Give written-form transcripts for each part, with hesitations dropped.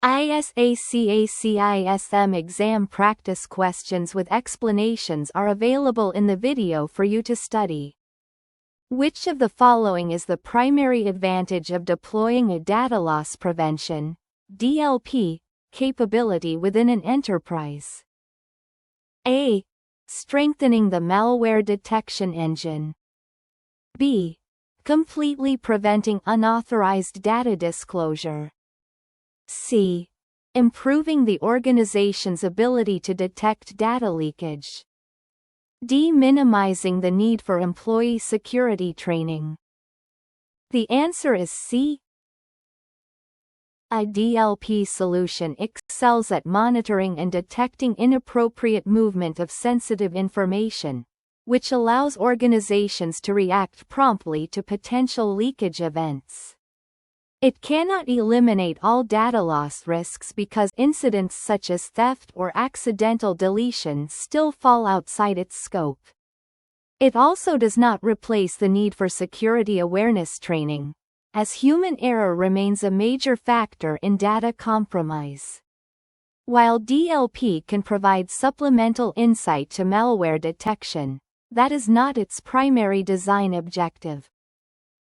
ISACA CISM exam practice questions with explanations are available in the video for you to study. Which of the following is the primary advantage of deploying a data loss prevention (DLP) capability within an enterprise? A. Strengthening the malware detection engine. B. Completely preventing unauthorized data disclosure. C. Improving the organization's ability to detect data leakage. D. Minimizing the need for employee security training. The answer is C. A DLP solution excels at monitoring and detecting inappropriate movement of sensitive information, which allows organizations to react promptly to potential leakage events. It cannot eliminate all data loss risks because incidents such as theft or accidental deletion still fall outside its scope. It also does not replace the need for security awareness training, as human error remains a major factor in data compromise. While DLP can provide supplemental insight to malware detection, that is not its primary design objective.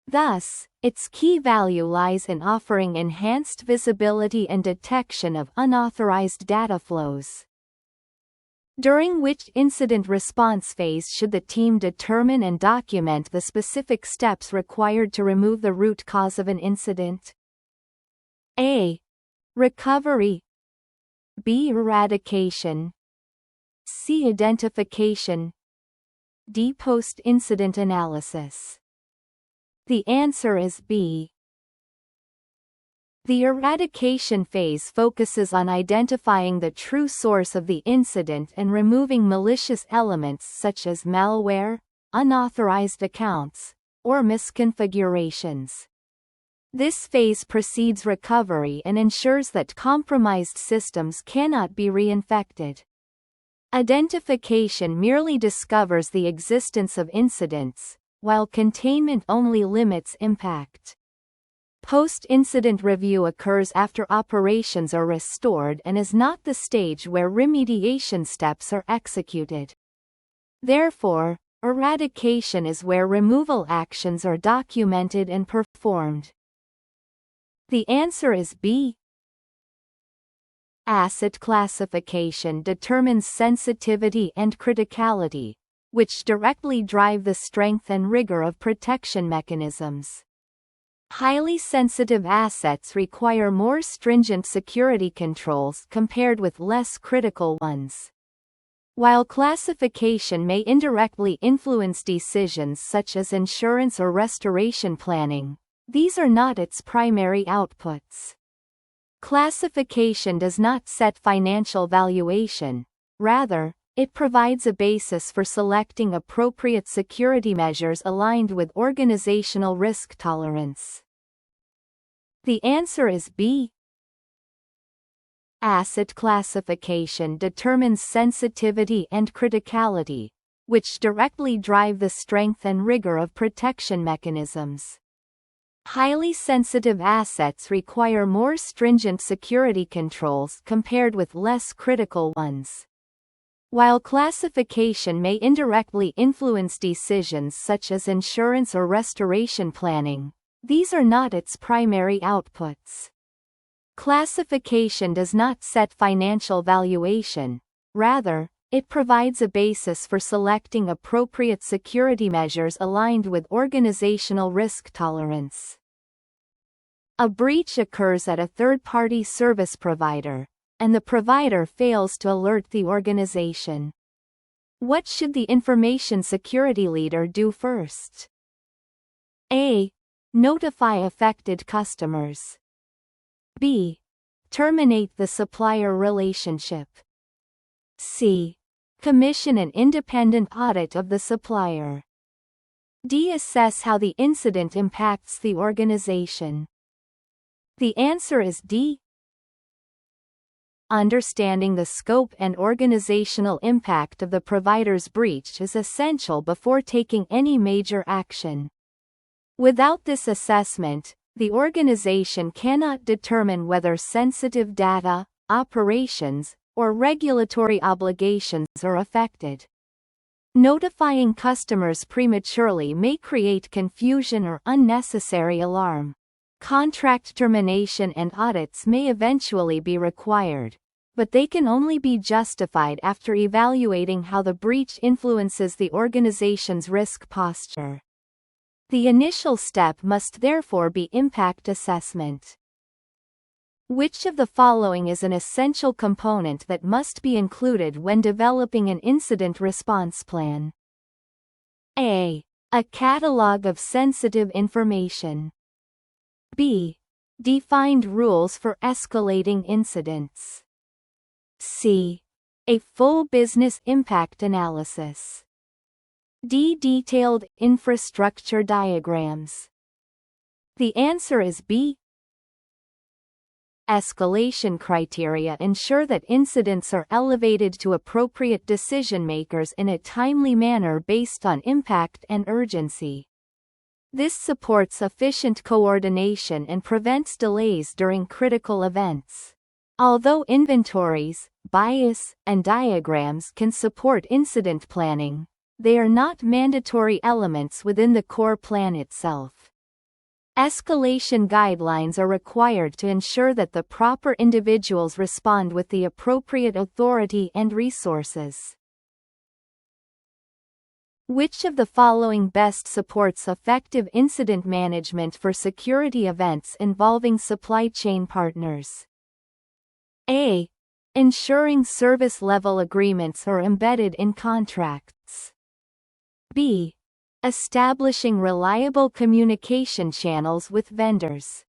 Thus, its key value lies in offering enhanced visibility and detection of unauthorized data flows. During which incident response phase should the team determine and document the specific steps required to remove the root cause of an incident? A. Recovery. B. Eradication. C. Identification. D. Post-incident analysis. The answer is B. The eradication phase focuses on identifying the true source of the incident and removing malicious elements such as malware, unauthorized accounts, or misconfigurations. This phase precedes recovery and ensures that compromised systems cannot be reinfected. Identification merely discovers the existence of incidents, while containment only limits impact. Post-incident review occurs after operations are restored and is not the stage where remediation steps are executed. Therefore, eradication is where removal actions are documented and performed. The answer is B. Asset classification determines sensitivity and criticality, which directly drive the strength and rigor of protection mechanisms. Highly sensitive assets require more stringent security controls compared with less critical ones. While classification may indirectly influence decisions such as insurance or restoration planning, these are not its primary outputs. Classification does not set financial valuation. Rather, it provides a basis for selecting appropriate security measures aligned with organizational risk tolerance. The answer is B. Asset classification determines sensitivity and criticality, which directly drive the strength and rigor of protection mechanisms. Highly sensitive assets require more stringent security controls compared with less critical ones. While classification may indirectly influence decisions such as insurance or restoration planning, these are not its primary outputs. Classification does not set financial valuation. Rather, it provides a basis for selecting appropriate security measures aligned with organizational risk tolerance. A breach occurs at a third-party service provider, and the provider fails to alert the organization. What should the information security leader do first? A. Notify affected customers. B. Terminate the supplier relationship. C. Commission an independent audit of the supplier. D. Assess how the incident impacts the organization. The answer is D. Understanding the scope and organizational impact of the provider's breach is essential before taking any major action. Without this assessment, the organization cannot determine whether sensitive data, operations, or regulatory obligations are affected. Notifying customers prematurely may create confusion or unnecessary alarm. Contract termination and audits may eventually be required, but they can only be justified after evaluating how the breach influences the organization's risk posture. The initial step must therefore be impact assessment. Which of the following is an essential component that must be included when developing an incident response plan? A. A catalog of sensitive information. B. Defined rules for escalating incidents. C. A full business impact analysis. D. Detailed infrastructure diagrams. The answer is B. Escalation criteria ensure that incidents are elevated to appropriate decision-makers in a timely manner based on impact and urgency. This supports efficient coordination and prevents delays during critical events. Although inventories, bias, and diagrams can support incident planning, they are not mandatory elements within the core plan itself. Escalation guidelines are required to ensure that the proper individuals respond with the appropriate authority and resources. Which of the following best supports effective incident management for security events involving supply chain partners? A. Ensuring service-level agreements are embedded in contracts. B. Establishing reliable communication channels with vendors.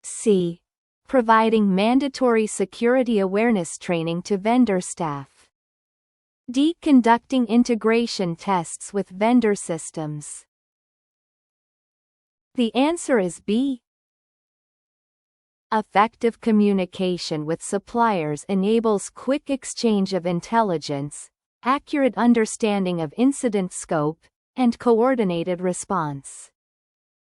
C. Providing mandatory security awareness training to vendor staff. D. Conducting integration tests with vendor systems. The answer is B. Effective communication with suppliers enables quick exchange of intelligence, accurate understanding of incident scope, and coordinated response.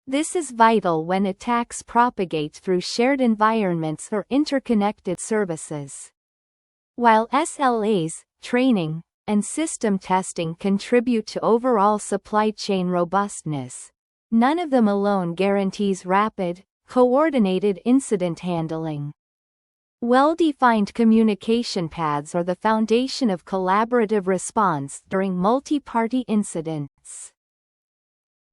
This is vital when attacks propagate through shared environments or interconnected services. While SLAs, training, and system testing contribute to overall supply chain robustness, none of them alone guarantees rapid, coordinated incident handling. Well-defined communication paths are the foundation of collaborative response during multi-party incidents.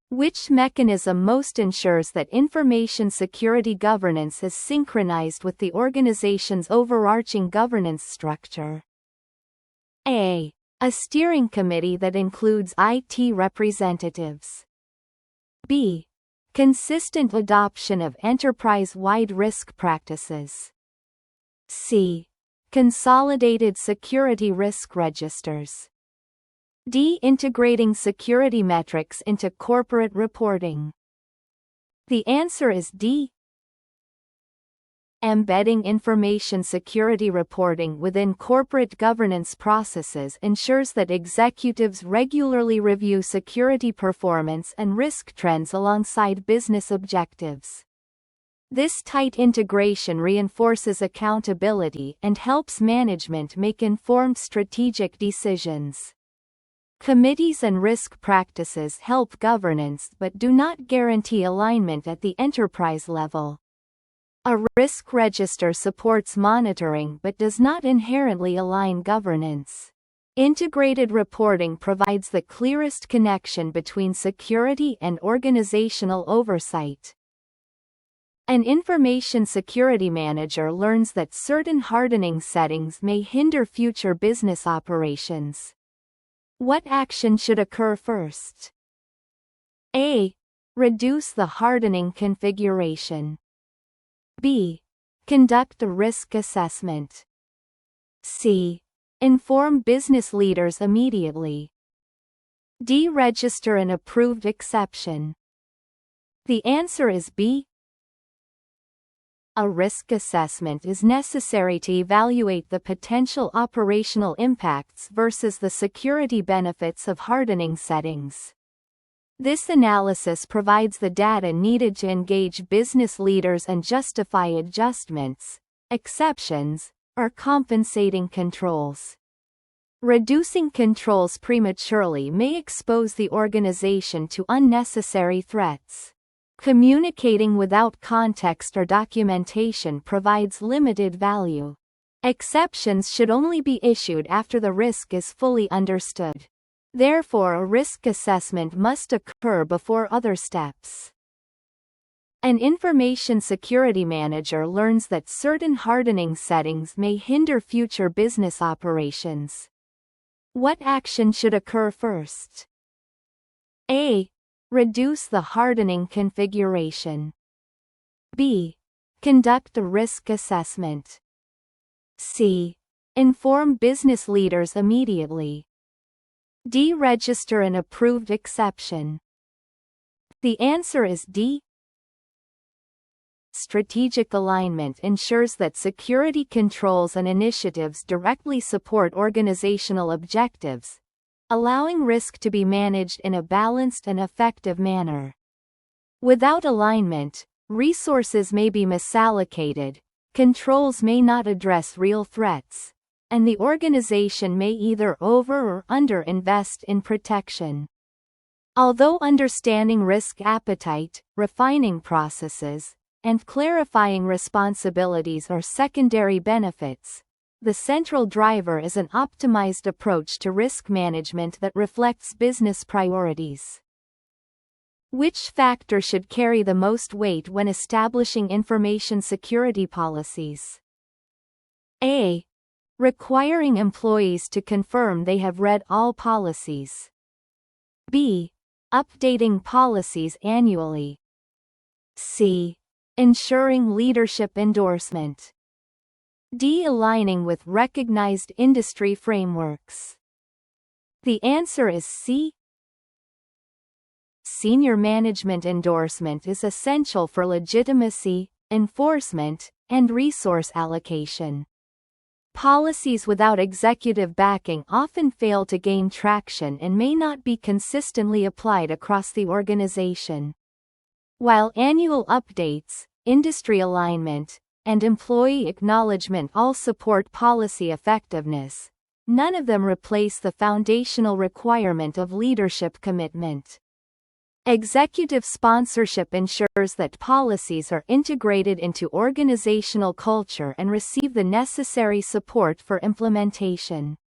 Which mechanism most ensures that information security governance is synchronized with the organization's overarching governance structure? A. A steering committee that includes IT representatives. B. Consistent adoption of enterprise-wide risk practices. C. Consolidated security risk registers. D. Integrating security metrics into corporate reporting. The answer is D. Embedding information security reporting within corporate governance processes ensures that executives regularly review security performance and risk trends alongside business objectives. This tight integration reinforces accountability and helps management make informed strategic decisions. Committees and risk practices help governance but do not guarantee alignment at the enterprise level. A risk register supports monitoring but does not inherently align governance. Integrated reporting provides the clearest connection between security and organizational oversight. An information security manager learns that certain hardening settings may hinder future business operations. What action should occur first? A. Reduce the hardening configuration. B. Conduct a risk assessment. C. Inform business leaders immediately. D. Register an approved exception. The answer is B. A risk assessment is necessary to evaluate the potential operational impacts versus the security benefits of hardening settings. This analysis provides the data needed to engage business leaders and justify adjustments, exceptions, or compensating controls. Reducing controls prematurely may expose the organization to unnecessary threats. Communicating without context or documentation provides limited value. Exceptions should only be issued after the risk is fully understood. Therefore, a risk assessment must occur before other steps. An information security manager learns that certain hardening settings may hinder future business operations. What action should occur first? A. Reduce the hardening configuration. B. Conduct a risk assessment. C. Inform business leaders immediately. D. Register an approved exception. The answer is D. Strategic alignment ensures that security controls and initiatives directly support organizational objectives, allowing risk to be managed in a balanced and effective manner. Without alignment, resources may be misallocated, controls may not address real threats, and the organization may either over or under-invest in protection. Although understanding risk appetite, refining processes, and clarifying responsibilities are secondary benefits, the central driver is an optimized approach to risk management that reflects business priorities. Which factor should carry the most weight when establishing information security policies? A. Requiring employees to confirm they have read all policies. B. Updating policies annually. C. Ensuring leadership endorsement. D. Aligning with recognized industry frameworks. The answer is C. Senior management endorsement is essential for legitimacy, enforcement, and resource allocation. Policies without executive backing often fail to gain traction and may not be consistently applied across the organization. While annual updates, industry alignment, and employee acknowledgement all support policy effectiveness, none of them replace the foundational requirement of leadership commitment. Executive sponsorship ensures that policies are integrated into organizational culture and receive the necessary support for implementation.